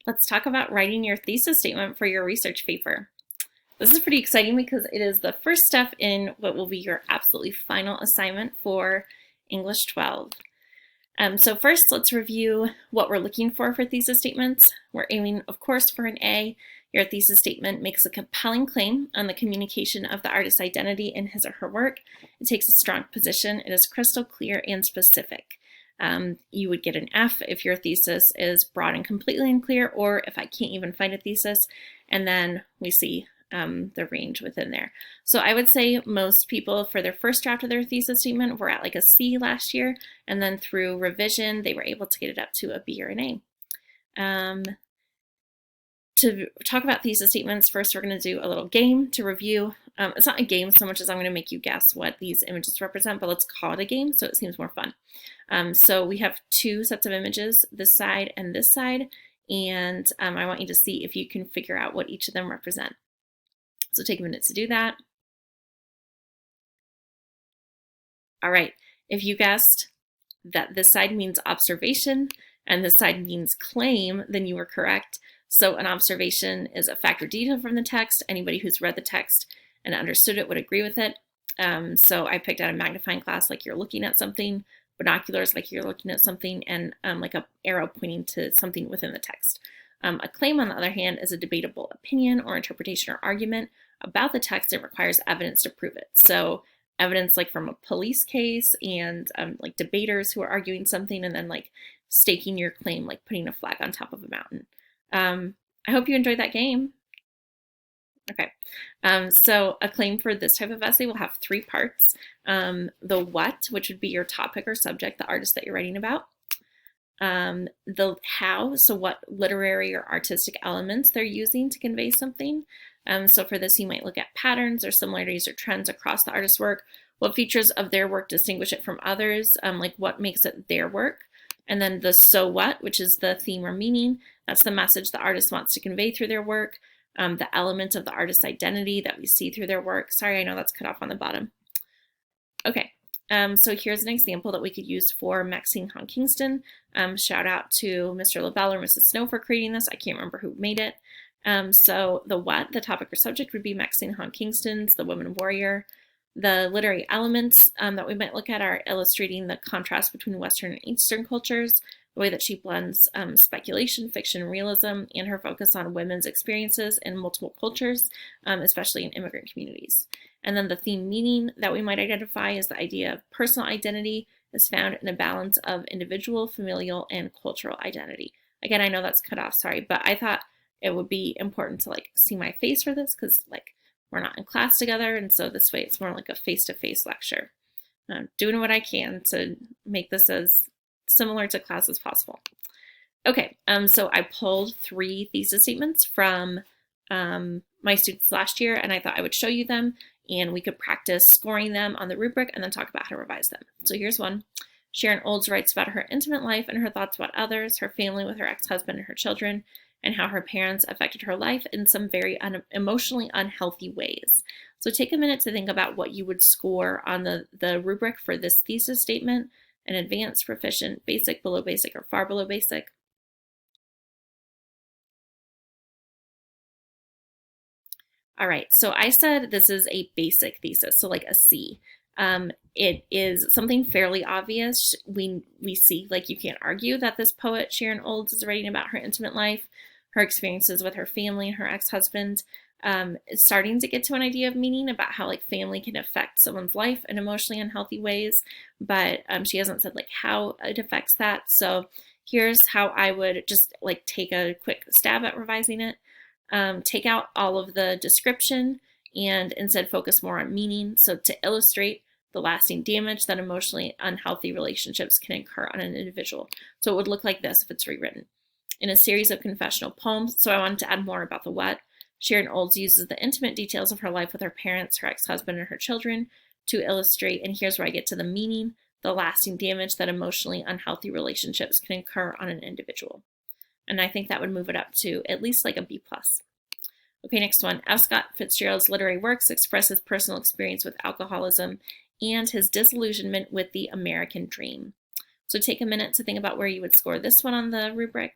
Let's talk about writing your thesis statement for your research paper. This is pretty exciting because it is the first step in what will be your absolutely final assignment for English 12. So first, let's review what we're looking for thesis statements. We're aiming, of course, for an A. Your thesis statement makes a compelling claim on the communication of the artist's identity in his or her work. It takes a strong position. It is crystal clear and specific. You would get an F if your thesis is broad and completely unclear, or if I can't even find a thesis, and then we see the range within there. So I would say most people for their first draft of their thesis statement were at like a C last year, and then through revision, they were able to get it up to a B or an A. To talk about thesis statements, first we're going to do a little game to review. It's not a game so much as I'm going to make you guess what these images represent, but let's call it a game so it seems more fun. So we have two sets of images, this side and this side, and I want you to see if you can figure out what each of them represent. So take a minute to do that. All right, if you guessed that this side means observation and this side means claim, then you were correct. So an observation is a fact or detail from the text. Anybody who's read the text and understood it would agree with it. So I picked out a magnifying glass like you're looking at something, binoculars like you're looking at something, and like an arrow pointing to something within the text. A claim, on the other hand, is a debatable opinion or interpretation or argument about the text. It requires evidence to prove it. So evidence like from a police case and like debaters who are arguing something, and then like staking your claim, like putting a flag on top of a mountain. I hope you enjoyed that game. Okay, so a claim for this type of essay will have three parts. The what, which would be your topic or subject, the artist that you're writing about. The how, so what literary or artistic elements they're using to convey something. So for this, you might look at patterns or similarities or trends across the artist's work. What features of their work distinguish it from others? Like what makes it their work? And then the so what, which is the theme or meaning. That's the message the artist wants to convey through their work. The element of the artist's identity that we see through their work. Sorry, I know that's cut off on the bottom. Okay, so here's an example that we could use for Maxine Hong Kingston. Shout out to Mr. LaBelle or Mrs. Snow for creating this. I can't remember who made it. So the what, the topic or subject, would be Maxine Hong Kingston's The Woman Warrior. The literary elements that we might look at are illustrating the contrast between Western and Eastern cultures, the way that she blends speculation, fiction, realism, and her focus on women's experiences in multiple cultures, especially in immigrant communities. And then the theme meaning that we might identify is the idea of personal identity is found in a balance of individual, familial, and cultural identity. Again, I know that's cut off, sorry, but I thought it would be important to like see my face for this because like we're not in class together, and so this way it's more like a face-to-face lecture. I'm doing what I can to make this as similar to class as possible. Okay, so I pulled three thesis statements from my students last year, and I thought I would show you them, and we could practice scoring them on the rubric and then talk about how to revise them. So here's one. Sharon Olds writes about her intimate life and her thoughts about others, her family with her ex-husband and her children, and how her parents affected her life in some very emotionally unhealthy ways. So take a minute to think about what you would score on the rubric for this thesis statement: an advanced, proficient, basic, below basic, or far below basic. All right, so I said this is a basic thesis, so like a C. It is something fairly obvious. We see, like you can't argue that this poet, Sharon Olds, is writing about her intimate life, her experiences with her family and her ex-husband. Is starting to get to an idea of meaning about how like family can affect someone's life in emotionally unhealthy ways, but she hasn't said like how it affects that. So here's how I would just like take a quick stab at revising it. Take out all of the description and instead focus more on meaning. So to illustrate the lasting damage that emotionally unhealthy relationships can incur on an individual. So it would look like this if it's rewritten. In a series of confessional poems, so I wanted to add more about the what. Sharon Olds uses the intimate details of her life with her parents, her ex-husband, and her children to illustrate, and here's where I get to the meaning, the lasting damage that emotionally unhealthy relationships can incur on an individual. And I think that would move it up to at least like a B+. Okay, next one. F. Scott Fitzgerald's literary works express his personal experience with alcoholism and his disillusionment with the American dream. So take a minute to think about where you would score this one on the rubric.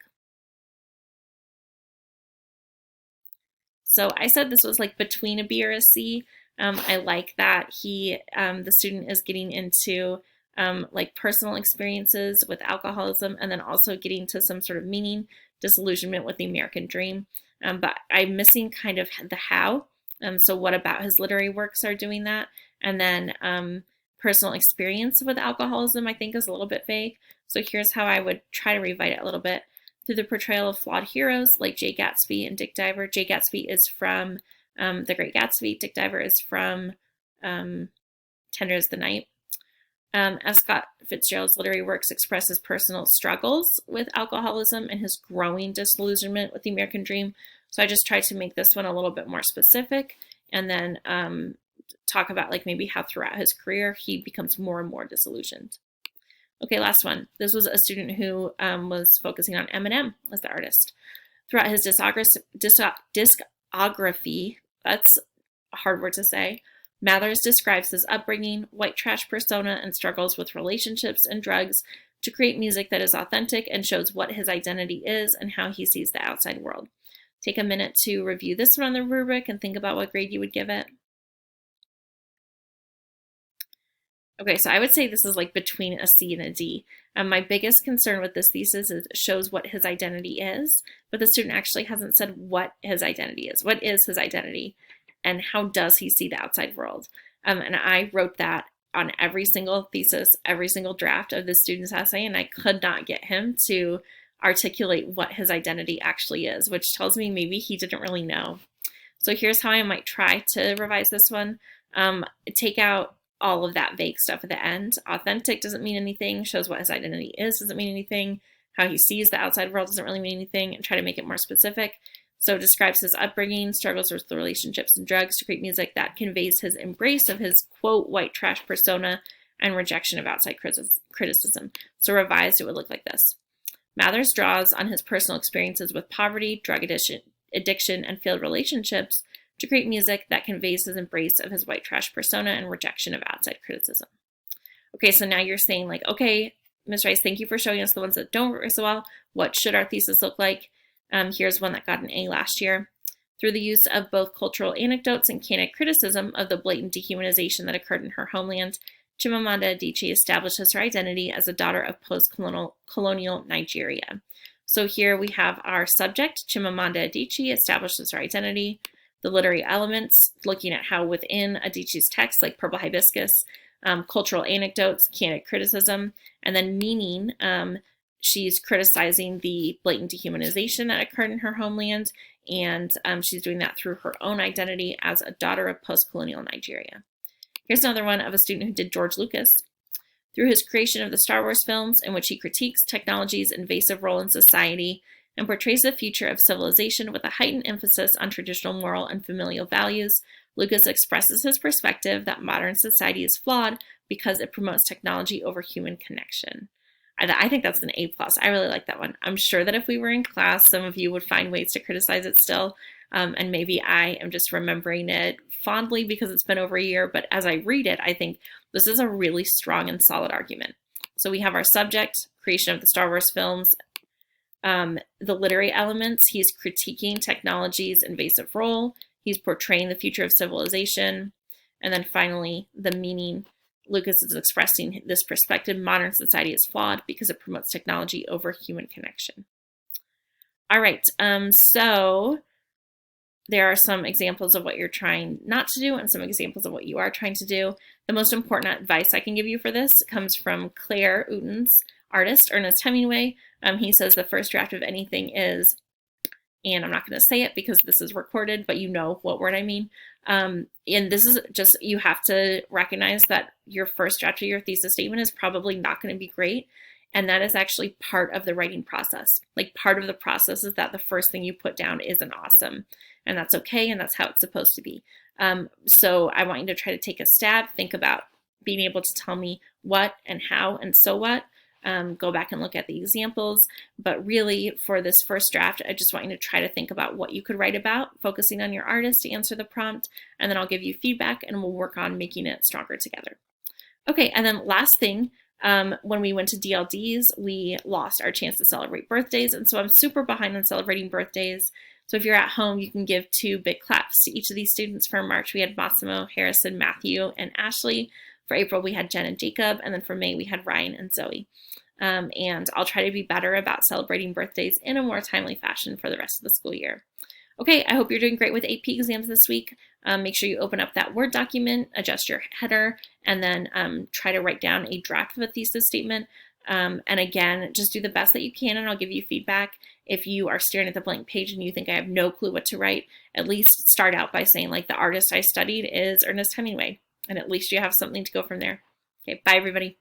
So I said this was like between a B or a C. I like that the student is getting into like personal experiences with alcoholism, and then also getting to some sort of meaning, disillusionment with the American dream. But I'm missing kind of the how. So what about his literary works are doing that? And then personal experience with alcoholism, I think, is a little bit vague. So here's how I would try to rewrite it a little bit. Through the portrayal of flawed heroes like Jay Gatsby and Dick Diver. Jay Gatsby is from The Great Gatsby. Dick Diver is from Tender as the Night. As Scott Fitzgerald's literary works express his personal struggles with alcoholism and his growing disillusionment with the American dream. So I just tried to make this one a little bit more specific, and then talk about like maybe how throughout his career he becomes more and more disillusioned. Okay, last one. This was a student who was focusing on Eminem as the artist. Throughout his discography, that's a hard word to say, Mathers describes his upbringing, white trash persona, and struggles with relationships and drugs to create music that is authentic and shows what his identity is and how he sees the outside world. Take a minute to review this one on the rubric and think about what grade you would give it. Okay, so I would say this is like between a C and a D. My biggest concern with this thesis is it shows what his identity is, but the student actually hasn't said what his identity is. What is his identity, and how does he see the outside world? And I wrote that on every single thesis, every single draft of the student's essay, and I could not get him to articulate what his identity actually is, which tells me maybe he didn't really know. So here's how I might try to revise this one. Take out all of that vague stuff at the end. Authentic doesn't mean anything, shows what his identity is doesn't mean anything, how he sees the outside world doesn't really mean anything, and try to make it more specific. So describes his upbringing, struggles with the relationships and drugs to create music that conveys his embrace of his, quote, white trash persona and rejection of outside criticism. So revised, it would look like this. Mathers draws on his personal experiences with poverty, drug addiction, and failed relationships to create music that conveys his embrace of his white trash persona and rejection of outside criticism. Okay, so now you're saying like, okay, Ms. Rice, thank you for showing us the ones that don't work so well. What should our thesis look like? Here's one that got an A last year. Through the use of both cultural anecdotes and candid criticism of the blatant dehumanization that occurred in her homeland, Chimamanda Adichie establishes her identity as a daughter of post-colonial Nigeria. So here we have our subject, Chimamanda Adichie establishes her identity. The literary elements, looking at how within Adichie's text, like Purple Hibiscus, cultural anecdotes, candid criticism, and then meaning, she's criticizing the blatant dehumanization that occurred in her homeland, and she's doing that through her own identity as a daughter of post-colonial Nigeria. Here's another one of a student who did George Lucas. Through his creation of the Star Wars films, in which he critiques technology's invasive role in society and portrays the future of civilization with a heightened emphasis on traditional moral and familial values, Lucas expresses his perspective that modern society is flawed because it promotes technology over human connection. I think that's an A+. I really like that one. I'm sure that if we were in class, some of you would find ways to criticize it still, and maybe I am just remembering it fondly because it's been over a year, but as I read it, I think this is a really strong and solid argument. So we have our subject, creation of the Star Wars films, the literary elements, he's critiquing technology's invasive role, he's portraying the future of civilization, and then finally, the meaning. Lucas is expressing this perspective, modern society is flawed because it promotes technology over human connection. All right, so there are some examples of what you're trying not to do and some examples of what you are trying to do. The most important advice I can give you for this comes from Claire Uten's artist, Ernest Hemingway. He says the first draft of anything is, and I'm not going to say it because this is recorded, but you know what word I mean. And this is just, you have to recognize that your first draft of your thesis statement is probably not going to be great. And that is actually part of the writing process. Like part of the process is that the first thing you put down isn't awesome. And that's okay. And that's how it's supposed to be. So I want you to try to take a stab, think about being able to tell me what and how and so what. Go back and look at the examples. But really, for this first draft, I just want you to try to think about what you could write about, focusing on your artist to answer the prompt, and then I'll give you feedback and we'll work on making it stronger together. Okay, and then last thing, when we went to DLDs, we lost our chance to celebrate birthdays, and so I'm super behind on celebrating birthdays. So if you're at home, you can give 2 big claps to each of these students. For March, we had Massimo, Harrison, Matthew, and Ashley. For April, we had Jen and Jacob. And then for May, we had Ryan and Zoe. And I'll try to be better about celebrating birthdays in a more timely fashion for the rest of the school year. Okay, I hope you're doing great with AP exams this week. Make sure you open up that Word document, adjust your header, and then try to write down a draft of a thesis statement. And again, just do the best that you can, and I'll give you feedback. If you are staring at the blank page and you think I have no clue what to write, at least start out by saying, like, the artist I studied is Ernest Hemingway, and at least you have something to go from there. Okay, bye everybody.